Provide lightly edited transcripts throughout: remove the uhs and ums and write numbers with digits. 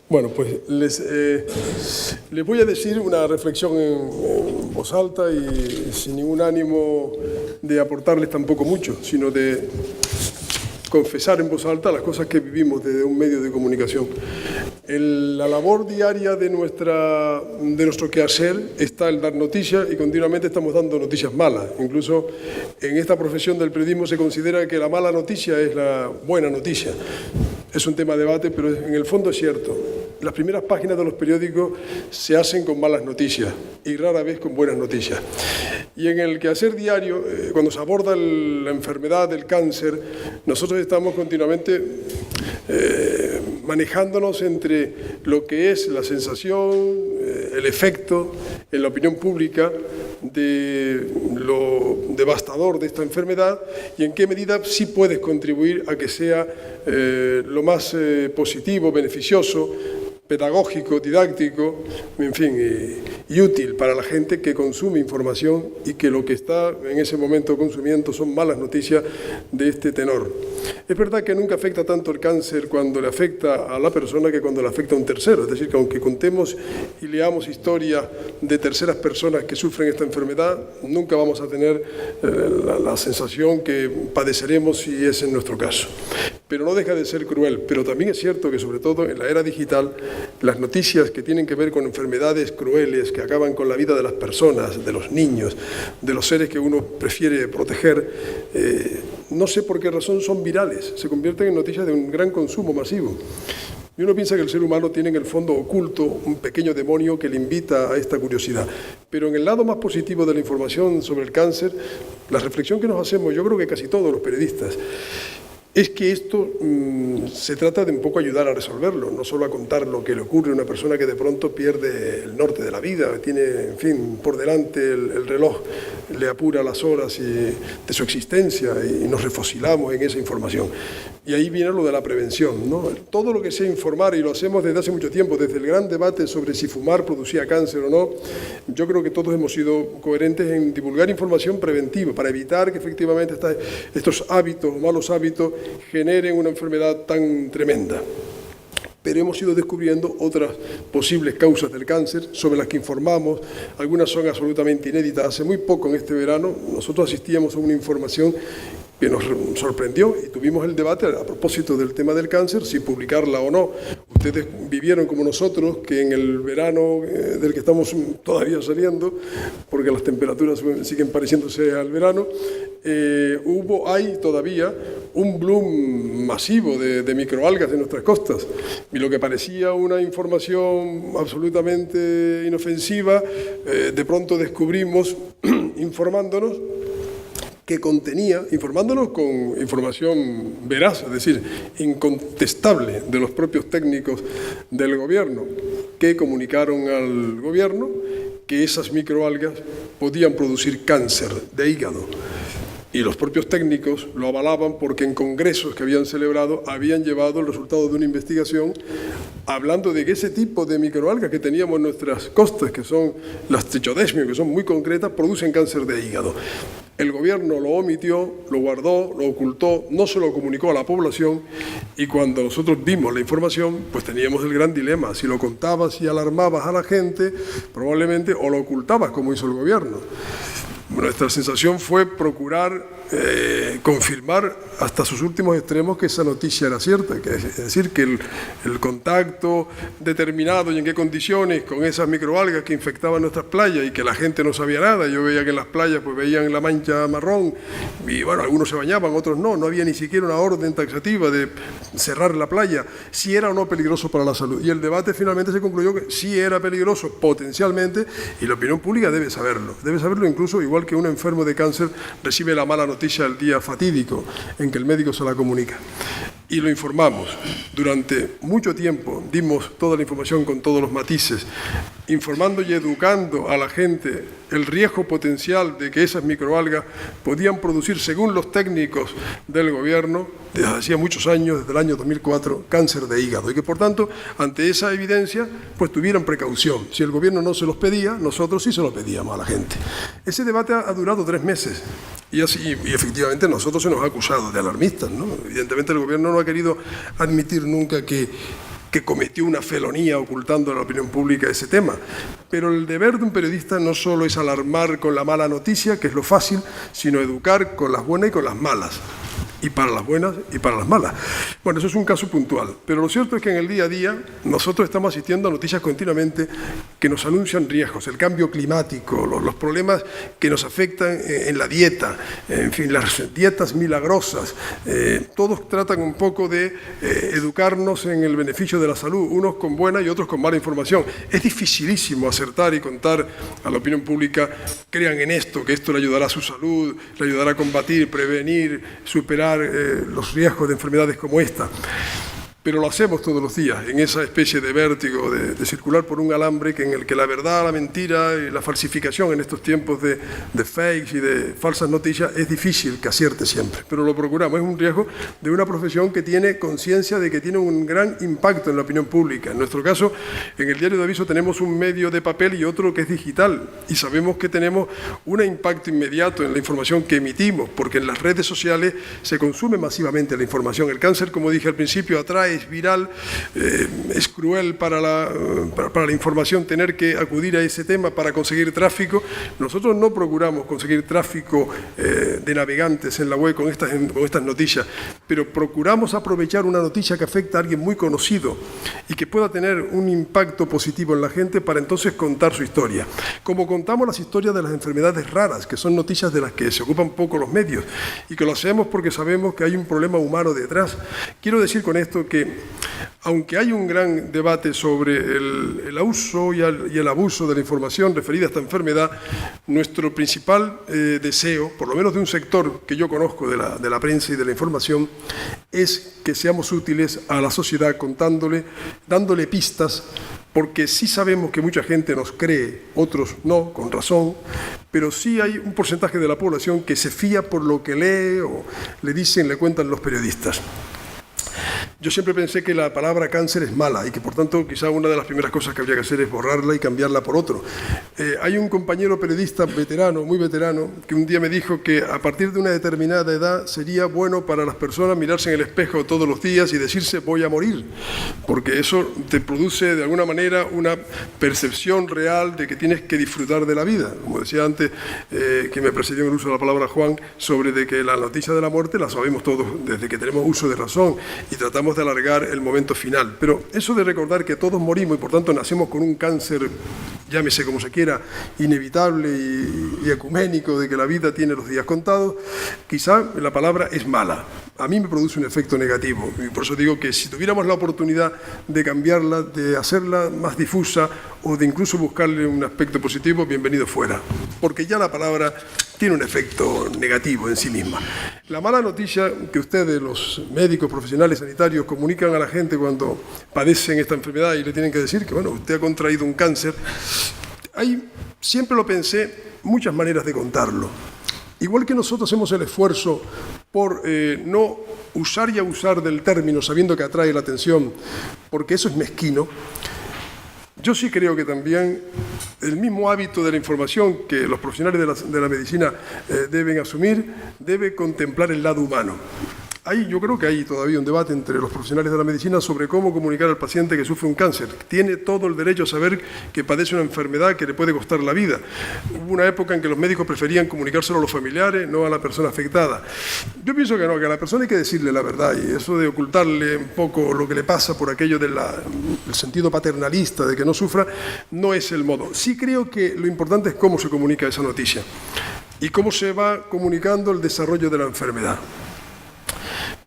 Bueno, pues les voy a decir una reflexión en voz alta y sin ningún ánimo de aportarles tampoco mucho, sino de confesar en voz alta las cosas que vivimos desde un medio de comunicación. La labor diaria de nuestro quehacer está el dar noticias y continuamente estamos dando noticias malas. Incluso en esta profesión del periodismo se considera que la mala noticia es la buena noticia. Es un tema de debate, pero en el fondo es cierto. Las primeras páginas de los periódicos se hacen con malas noticias y rara vez con buenas noticias. Y en el quehacer diario, cuando se aborda la enfermedad del cáncer, nosotros estamos continuamente manejándonos entre lo que es la sensación, el efecto en la opinión pública de lo devastador de esta enfermedad y en qué medida sí puedes contribuir a que sea lo más positivo, beneficioso, pedagógico, didáctico, en fin, y útil para la gente que consume información y que lo que está en ese momento consumiendo son malas noticias de este tenor. Es verdad que nunca afecta tanto el cáncer cuando le afecta a la persona que cuando le afecta a un tercero. Es decir, que aunque contemos y leamos historias de terceras personas que sufren esta enfermedad, nunca vamos a tener la sensación que padeceremos si es en nuestro caso. Pero no deja de ser cruel. Pero también es cierto que, sobre todo en la era digital, las noticias que tienen que ver con enfermedades crueles que acaban con la vida de las personas, de los niños, de los seres que uno prefiere proteger, no sé por qué razón son virales, se convierten en noticias de un gran consumo masivo. Y uno piensa que el ser humano tiene en el fondo oculto un pequeño demonio que le invita a esta curiosidad. Pero en el lado más positivo de la información sobre el cáncer, la reflexión que nos hacemos, yo creo que casi todos los periodistas, es que esto se trata de un poco ayudar a resolverlo, no solo a contar lo que le ocurre a una persona que de pronto pierde el norte de la vida, tiene, en fin, por delante el reloj, le apura las horas de su existencia y nos refosilamos en esa información. Y ahí viene lo de la prevención, ¿no? Todo lo que sea informar, y lo hacemos desde hace mucho tiempo, desde el gran debate sobre si fumar producía cáncer o no, yo creo que todos hemos sido coherentes en divulgar información preventiva para evitar que efectivamente estos hábitos, malos hábitos, generen una enfermedad tan tremenda. Pero hemos ido descubriendo otras posibles causas del cáncer sobre las que informamos. Algunas son absolutamente inéditas. Hace muy poco, en este verano, nosotros asistíamos a una información que nos sorprendió y tuvimos el debate a propósito del tema del cáncer, si publicarla o no. Ustedes vivieron como nosotros que en el verano del que estamos todavía saliendo, porque las temperaturas siguen pareciéndose al verano, hay todavía un bloom masivo de microalgas en nuestras costas. Y lo que parecía una información absolutamente inofensiva, de pronto descubrimos, informándonos, que contenía, informándonos con información veraz, es decir, incontestable de los propios técnicos del gobierno, que comunicaron al gobierno que esas microalgas podían producir cáncer de hígado. Y los propios técnicos lo avalaban porque en congresos que habían celebrado habían llevado el resultado de una investigación hablando de que ese tipo de microalgas que teníamos en nuestras costas, que son las trichodesmios, que son muy concretas, producen cáncer de hígado. El gobierno lo omitió, lo guardó, lo ocultó, no se lo comunicó a la población y cuando nosotros vimos la información, pues teníamos el gran dilema. Si lo contabas y alarmabas a la gente, probablemente, o lo ocultabas como hizo el gobierno. Nuestra sensación fue procurar confirmar hasta sus últimos extremos que esa noticia era cierta, es decir, que el contacto determinado y en qué condiciones con esas microalgas que infectaban nuestras playas y que la gente no sabía nada. Yo veía que en las playas pues veían la mancha marrón y bueno, algunos se bañaban, otros no había ni siquiera una orden taxativa de cerrar la playa, si era o no peligroso para la salud. Y el debate finalmente se concluyó que sí era peligroso potencialmente y la opinión pública debe saberlo incluso igual que un enfermo de cáncer recibe la mala noticia el día fatídico en que el médico se la comunica. Y lo informamos. Durante mucho tiempo dimos toda la información con todos los matices, informando y educando a la gente el riesgo potencial de que esas microalgas podían producir, según los técnicos del gobierno, desde hacía muchos años, desde el año 2004, cáncer de hígado. Y que, por tanto, ante esa evidencia, pues tuvieran precaución. Si el gobierno no se los pedía, nosotros sí se los pedíamos a la gente. Ese debate ha durado 3 meses. Y efectivamente nosotros se nos ha acusado de alarmistas, ¿no? Evidentemente el gobierno no ha querido admitir nunca que que cometió una felonía ocultando a la opinión pública ese tema. Pero el deber de un periodista no solo es alarmar con la mala noticia, que es lo fácil, sino educar con las buenas y con las malas. Y para las buenas y para las malas. Bueno, eso es un caso puntual, pero lo cierto es que en el día a día nosotros estamos asistiendo a noticias continuamente que nos anuncian riesgos, el cambio climático, los problemas que nos afectan en la dieta, en fin, las dietas milagrosas. Todos tratan un poco de educarnos en el beneficio de la salud, unos con buena y otros con mala información. Es dificilísimo acertar y contar a la opinión pública, crean en esto, que esto le ayudará a su salud, le ayudará a combatir, prevenir, superar los riesgos de enfermedades como esta. Pero lo hacemos todos los días, en esa especie de vértigo de circular por un alambre en el que la verdad, la mentira y la falsificación en estos tiempos de fakes y de falsas noticias es difícil que acierte siempre, pero lo procuramos. Es un riesgo de una profesión que tiene conciencia de que tiene un gran impacto en la opinión pública. En nuestro caso, en el diario de aviso tenemos un medio de papel y otro que es digital, y sabemos que tenemos un impacto inmediato en la información que emitimos, porque en las redes sociales se consume masivamente la información. El cáncer, como dije al principio, atrae, es viral, es cruel para la información tener que acudir a ese tema para conseguir tráfico. Nosotros no procuramos conseguir tráfico de navegantes en la web con estas noticias, pero procuramos aprovechar una noticia que afecta a alguien muy conocido y que pueda tener un impacto positivo en la gente para entonces contar su historia. Como contamos las historias de las enfermedades raras, que son noticias de las que se ocupan poco los medios y que lo hacemos porque sabemos que hay un problema humano detrás. Quiero decir con esto que aunque hay un gran debate sobre el uso y el abuso de la información referida a esta enfermedad, nuestro principal deseo, por lo menos de un sector que yo conozco de la prensa y de la información, es que seamos útiles a la sociedad dándole pistas, porque sí sabemos que mucha gente nos cree, otros no, con razón, pero sí hay un porcentaje de la población que se fía por lo que lee o le dicen, le cuentan los periodistas. Yo siempre pensé que la palabra cáncer es mala y que, por tanto, quizá una de las primeras cosas que habría que hacer es borrarla y cambiarla por otro. Hay un compañero periodista veterano, muy veterano, que un día me dijo que a partir de una determinada edad sería bueno para las personas mirarse en el espejo todos los días y decirse voy a morir, porque eso te produce de alguna manera una percepción real de que tienes que disfrutar de la vida. Como decía antes, que me precedió en el uso de la palabra Juan, sobre de que la noticia de la muerte la sabemos todos desde que tenemos uso de razón y tratamos de alargar el momento final. Pero eso de recordar que todos morimos y por tanto nacemos con un cáncer, llámese como se quiera, inevitable y ecuménico, de que la vida tiene los días contados, quizá la palabra es mala. A mí me produce un efecto negativo y por eso digo que si tuviéramos la oportunidad de cambiarla, de hacerla más difusa o de incluso buscarle un aspecto positivo, bienvenido fuera, porque ya la palabra tiene un efecto negativo en sí misma. La mala noticia que ustedes, los médicos profesionales sanitarios, comunican a la gente cuando padecen esta enfermedad y le tienen que decir que, bueno, usted ha contraído un cáncer, hay, siempre lo pensé, muchas maneras de contarlo. Igual que nosotros hacemos el esfuerzo por no usar y abusar del término sabiendo que atrae la atención, porque eso es mezquino, yo sí creo que también el mismo hábito de la información que los profesionales de la medicina deben asumir, debe contemplar el lado humano. Yo creo que hay todavía un debate entre los profesionales de la medicina sobre cómo comunicar al paciente que sufre un cáncer. Tiene todo el derecho a saber que padece una enfermedad que le puede costar la vida. Hubo una época en que los médicos preferían comunicárselo a los familiares, no a la persona afectada. Yo pienso que no, que a la persona hay que decirle la verdad, y eso de ocultarle un poco lo que le pasa por aquello del sentido paternalista de que no sufra, no es el modo. Sí creo que lo importante es cómo se comunica esa noticia y cómo se va comunicando el desarrollo de la enfermedad.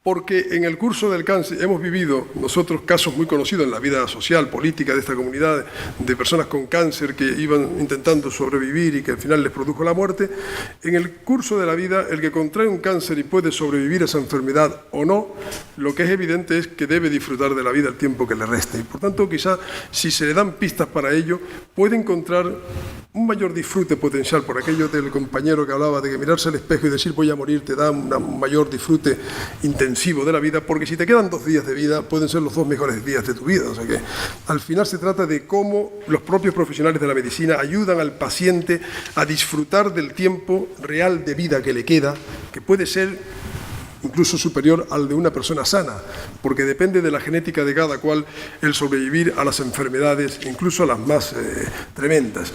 Porque en el curso del cáncer hemos vivido nosotros casos muy conocidos en la vida social, política de esta comunidad, de personas con cáncer que iban intentando sobrevivir y que al final les produjo la muerte. En el curso de la vida, el que contrae un cáncer y puede sobrevivir a esa enfermedad o no, lo que es evidente es que debe disfrutar de la vida el tiempo que le reste. Y por tanto, quizá si se le dan pistas para ello, puede encontrar un mayor disfrute potencial, por aquello del compañero que hablaba de que mirarse al espejo y decir voy a morir te da un mayor disfrute intensivo de la vida, porque si te quedan 2 días de vida pueden ser los 2 mejores días de tu vida. O sea que al final se trata de cómo los propios profesionales de la medicina ayudan al paciente a disfrutar del tiempo real de vida que le queda, que puede ser incluso superior al de una persona sana, porque depende de la genética de cada cual el sobrevivir a las enfermedades, incluso a las más tremendas.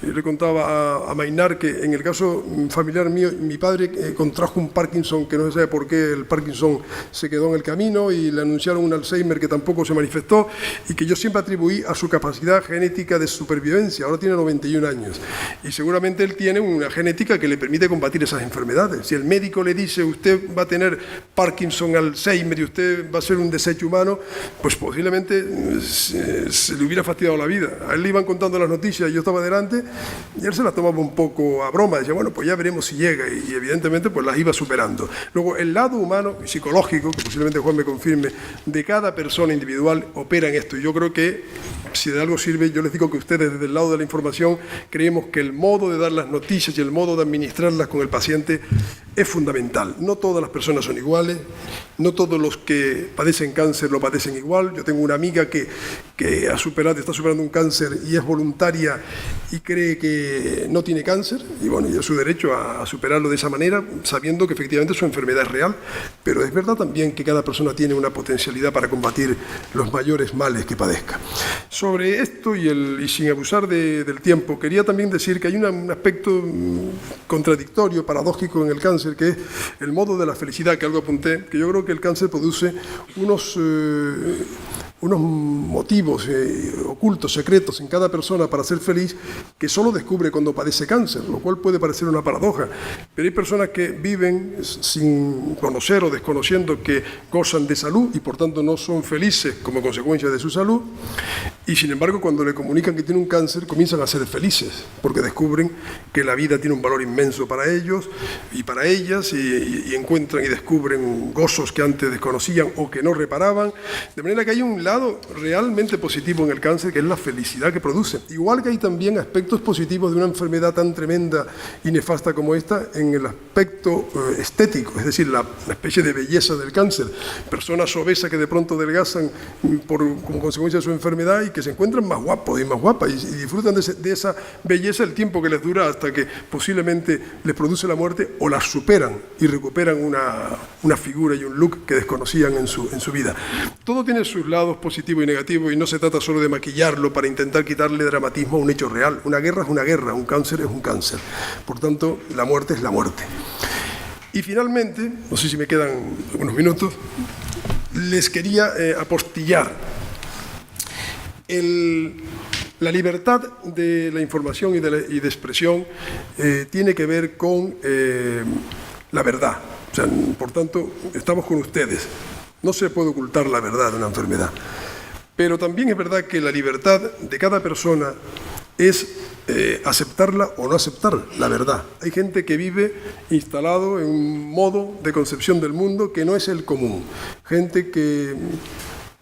Yo le contaba a Mainar que en el caso familiar mío, mi padre contrajo un Parkinson que no se sabe por qué el Parkinson se quedó en el camino y le anunciaron un Alzheimer que tampoco se manifestó y que yo siempre atribuí a su capacidad genética de supervivencia. Ahora tiene 91 años y seguramente él tiene una genética que le permite combatir esas enfermedades. Si el médico le dice usted va a tener Parkinson, Alzheimer y usted va a ser un desecho humano, pues posiblemente se le hubiera fastidiado la vida. A él le iban contando las noticias y yo estaba delante y él se las tomaba un poco a broma, decía, bueno, pues ya veremos si llega y evidentemente pues las iba superando. Luego, el lado humano y psicológico, que posiblemente Juan me confirme, de cada persona individual opera en esto. Y yo creo que, si de algo sirve, yo les digo que ustedes desde el lado de la información creemos que el modo de dar las noticias y el modo de administrarlas con el paciente es fundamental. No todas las personas son iguales, no todos los que padecen cáncer lo padecen igual. Yo tengo una amiga que está superando un cáncer y es voluntaria y cree que no tiene cáncer, y bueno, y es su derecho a superarlo de esa manera, sabiendo que efectivamente su enfermedad es real, pero es verdad también que cada persona tiene una potencialidad para combatir los mayores males que padezca. Sobre esto y sin abusar del tiempo, quería también decir que hay un aspecto contradictorio, paradójico en el cáncer, que es el modo de la felicidad, que algo apunté, que yo creo que el cáncer produce unos motivos ocultos, secretos en cada persona para ser feliz, que solo descubre cuando padece cáncer, lo cual puede parecer una paradoja. Pero hay personas que viven sin conocer o desconociendo que gozan de salud y por tanto no son felices como consecuencia de su salud, y sin embargo cuando le comunican que tiene un cáncer comienzan a ser felices porque descubren que la vida tiene un valor inmenso para ellos y para ellas, y encuentran y descubren gozos que antes desconocían o que no reparaban, de manera que hay un lado realmente positivo en el cáncer, que es la felicidad que produce. Igual que hay también aspectos positivos de una enfermedad tan tremenda y nefasta como esta en el aspecto estético, es decir, la especie de belleza del cáncer. Personas obesas que de pronto adelgazan como consecuencia de su enfermedad y que se encuentran más guapos y más guapas y disfrutan de esa belleza el tiempo que les dura hasta que posiblemente les produce la muerte o las superan y recuperan una figura y un look que desconocían en su vida. Todo tiene sus lados positivo y negativo, y no se trata solo de maquillarlo para intentar quitarle dramatismo a un hecho real. Una guerra es una guerra, un cáncer es un cáncer. Por tanto, la muerte es la muerte. Y finalmente, no sé si me quedan unos minutos, les quería apostillar. La libertad de la información y de expresión tiene que ver con la verdad. O sea, por tanto, estamos con ustedes. No se puede ocultar la verdad de una enfermedad. Pero también es verdad que la libertad de cada persona es aceptarla o no aceptar la verdad. Hay gente que vive instalado en un modo de concepción del mundo que no es el común. Gente que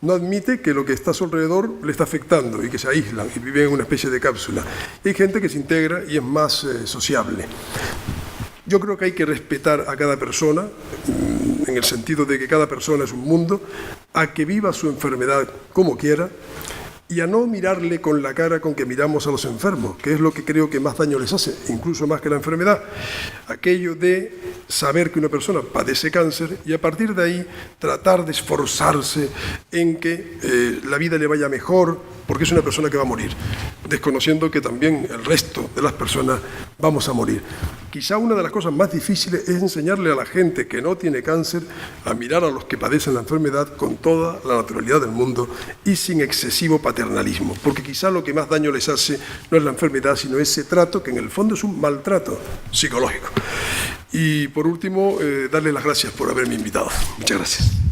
no admite que lo que está a su alrededor le está afectando y que se aíslan y viven en una especie de cápsula. Hay gente que se integra y es más sociable. Yo creo que hay que respetar a cada persona, en el sentido de que cada persona es un mundo, a que viva su enfermedad como quiera y a no mirarle con la cara con que miramos a los enfermos, que es lo que creo que más daño les hace, incluso más que la enfermedad. Aquello de saber que una persona padece cáncer y a partir de ahí tratar de esforzarse en que la vida le vaya mejor, porque es una persona que va a morir, desconociendo que también el resto de las personas vamos a morir. Quizá una de las cosas más difíciles es enseñarle a la gente que no tiene cáncer a mirar a los que padecen la enfermedad con toda la naturalidad del mundo y sin excesivo paternalismo, porque quizá lo que más daño les hace no es la enfermedad, sino ese trato que en el fondo es un maltrato psicológico. Y por último, darle las gracias por haberme invitado. Muchas gracias.